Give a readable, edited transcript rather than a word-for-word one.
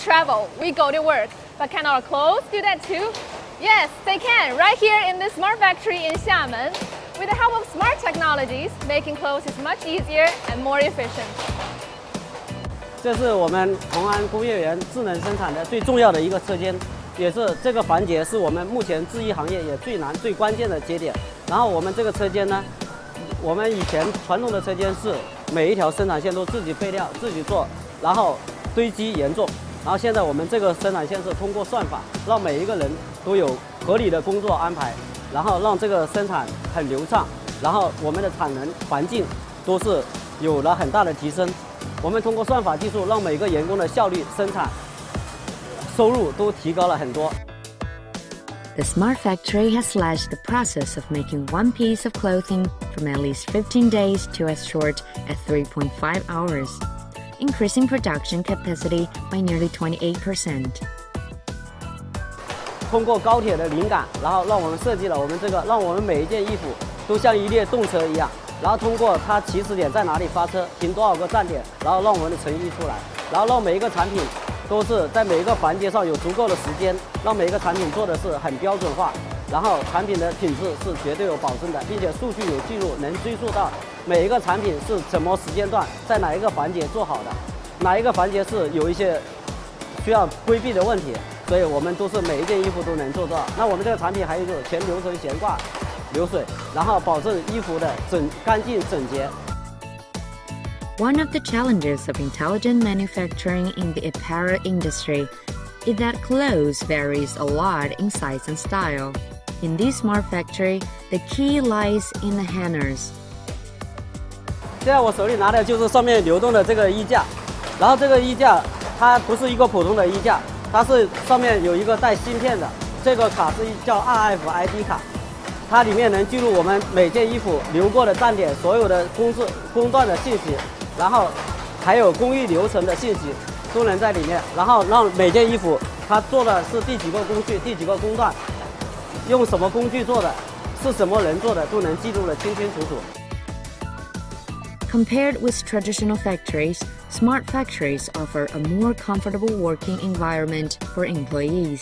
travel, we go to work. But can our clothes do that too? Yes, they can, right here in this smart factory in Xiamen. With the help of smart technologies, making clothes is much easier and more efficient. 这是我们同安工业园智能生产的最重要的一个车间，也是这个环节是我们目前制衣行业也最难、最关键的节点。然后我们这个车间呢，我们以前传统的车间是每一条生产线都自己备料、自己做，然后堆积严重。然后现在我们这个生产线是通过算法，让每一个人都有合理的工作安排，然后让这个生产很流畅，然后我们的产能环境都是有了很大的提升。我们通过算法技术，让每个员工的效率、生产、收入都提高了很多。The smart factory has slashed the process of making one piece of clothing from at least 15 days to as short as 3.5 hours, increasing production capacity by nearly 28%. 通过高铁的灵感，然后让我们设计了我们这个，让我们每一件衣服都像一列动车一样，然后通过它起始点在哪里发车，停多少个站点，然后让我们的成衣出来，然后让每一个产品都是在每一个环节上有足够的时间，让每一个产品做的是很标准化，然后产品的品质是绝对有保证的，并且数据有记录，能追溯到每一个产品是什么时间段在哪一个环节做好的，哪一个环节是有一些需要规避的问题，所以我们都是每一件衣服都能做到。那我们这个产品还有一个全流程悬挂流水，然后保证衣服的干净整洁。One of the challenges of intelligent manufacturing in the apparel industry is that clothes varies a lot in size and style. In this smart factory, the key lies in the hangers. 现在我手里拿的就是上面流动的这个衣架，然后这个衣架它不是一个普通的衣架，它是上面有一个带芯片的，这个卡是叫 RFID 卡，它里面能记录我们每件衣服流过的站点所有的工段的信息，然后还有工艺流程的信息都能在里面，然后让每件衣服它做的是第几个工序、第几个工段，用什么工具做的，是什么人做的，都能记录得清清楚楚。Compared with traditional factories, smart factories offer a more comfortable working environment for employees.